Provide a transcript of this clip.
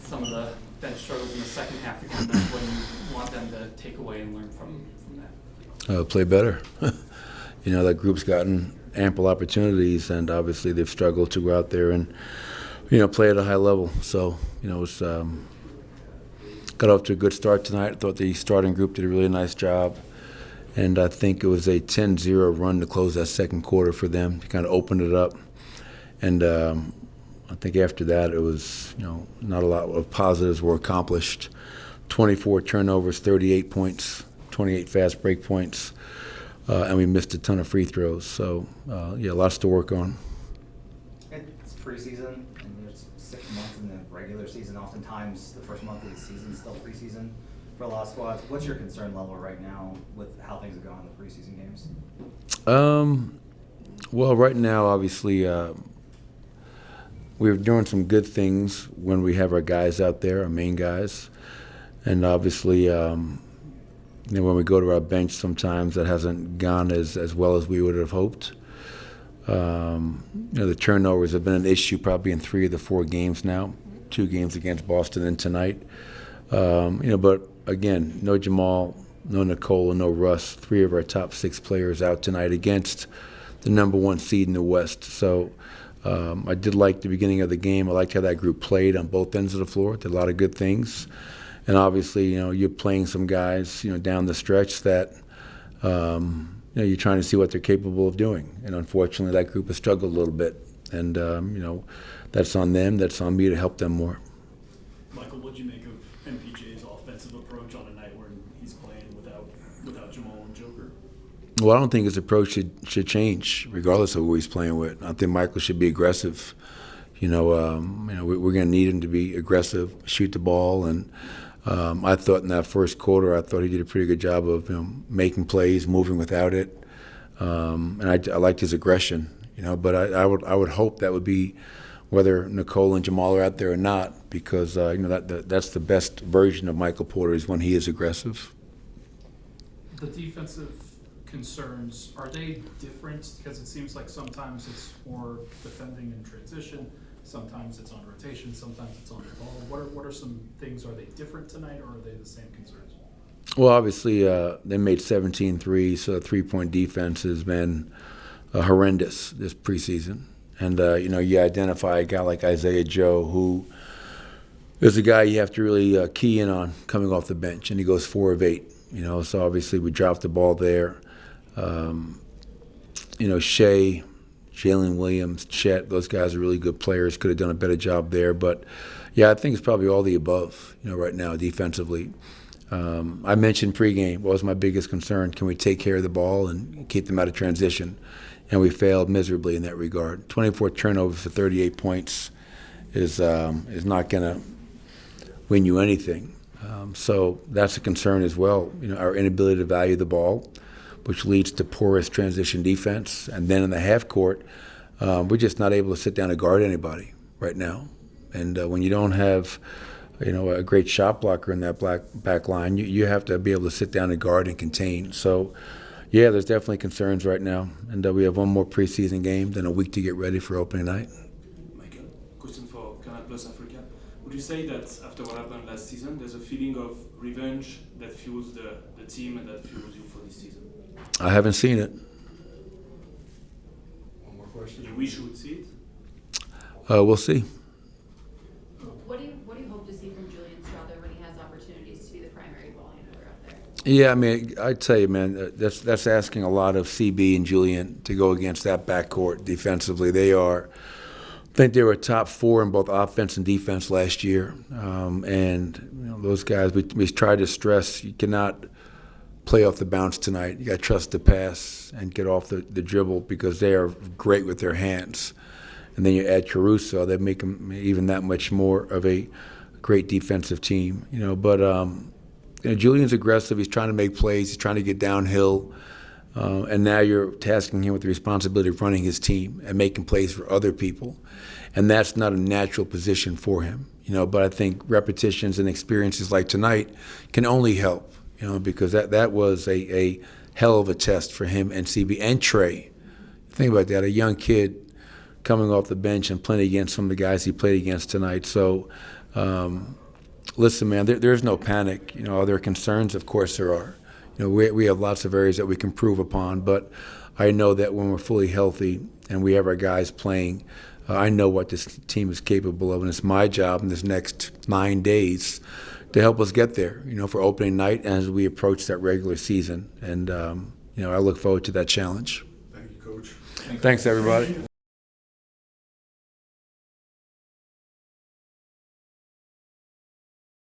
some of the bench struggles in the second half again. That's what you want them to take away and learn from that. Play better. That group's gotten ample opportunities, and obviously they've struggled to go out there and, play at a high level. So, it's got off to a good start tonight. I thought the starting group did a really nice job. And I think it was a 10-0 run to close that second quarter for them to kind of open it up. And I think after that it was, not a lot of positives were accomplished. 24 turnovers, 38 points, 28 fast break points, and we missed a ton of free throws. So, lots to work on. It's preseason, and there's 6 months in the regular season. Oftentimes, the first month of the season is still preseason for a lot of squads. What's your concern level right now with how things have gone in the preseason games? Well, right now, obviously, we're doing some good things when we have our guys out there, our main guys. And obviously, when we go to our bench, sometimes that hasn't gone as well as we would have hoped. The turnovers have been an issue probably in 3 of the 4 games now, 2 games against Boston and tonight. But again, no Jamal, no Nicole, and no Russ. 3 of our top 6 players out tonight against the number 1 seed in the West. So I did like the beginning of the game. I liked how that group played on both ends of the floor. Did a lot of good things. And obviously, you're playing some guys, down the stretch that, you're trying to see what they're capable of doing. And unfortunately, that group has struggled a little bit. And, that's on them. That's on me to help them more. Michael, what do you make of MPJ's offensive approach on a night where he's playing without Jamal and Joker? Well, I don't think his approach should change, regardless of who he's playing with. I think Michael should be aggressive. We're going to need him to be aggressive, shoot the ball, and I thought in that first quarter, I thought he did a pretty good job of making plays, moving without it, and I liked his aggression. But I would hope that would be whether Nicole and Jamal are out there or not, because that's the best version of Michael Porter is when he is aggressive. The defensive concerns, are they different? Because it seems like sometimes it's more defending in transition, sometimes it's on rotation, sometimes it's on the ball. What are some things, are they different tonight, or are they the same concerns? Well, obviously, they made 17 threes, so the three-point defense has been horrendous this preseason. And, you identify a guy like Isaiah Joe, who is a guy you have to really key in on coming off the bench, and he goes 4 of 8. So obviously we dropped the ball there. Shea, Jalen Williams, Chet, those guys are really good players. Could have done a better job there. But, I think it's probably all the above, right now defensively. I mentioned pregame. What was my biggest concern? Can we take care of the ball and keep them out of transition? And we failed miserably in that regard. 24 turnovers for 38 points is not going to win you anything. So that's a concern as well. Our inability to value the ball, which leads to porous transition defense. And then in the half court, we're just not able to sit down and guard anybody right now. And when you don't have, a great shot blocker in that back line, you have to be able to sit down and guard and contain. So, there's definitely concerns right now. And we have one more preseason game, then a week to get ready for opening night. Michael, question for Canal Plus Africa. Would you say that after what happened last season, there's a feeling of revenge that fuels the team and that fuels you for this season? I haven't seen it. One more question. You wish you would see it? We'll see. What do you hope to see from Julian Strother when he has opportunities to be the primary ball handler out there? Yeah, I tell you, man, that's asking a lot of CB and Julian to go against that backcourt defensively. I think they were top 4 in both offense and defense last year. And those guys, we tried to stress, you cannot play off the bounce tonight. You got to trust the pass and get off the dribble, because they are great with their hands. And then you add Caruso, they make them even that much more of a great defensive team. But Julian's aggressive. He's trying to make plays. He's trying to get downhill. And now you're tasking him with the responsibility of running his team and making plays for other people. And that's not a natural position for him. But I think repetitions and experiences like tonight can only help, because that was a hell of a test for him and CB and Trey. Think about that, a young kid coming off the bench and playing against some of the guys he played against tonight. So Listen, man, there's no panic. You know, are there concerns? Of course there are. You know, we have lots of areas that we can improve upon, but I know that when we're fully healthy and we have our guys playing, I know what this team is capable of, and it's my job in this next 9 days to help us get there, you know, for opening night and as we approach that regular season. And, you know, I look forward to that challenge. Thank you, Coach. Thanks, everybody.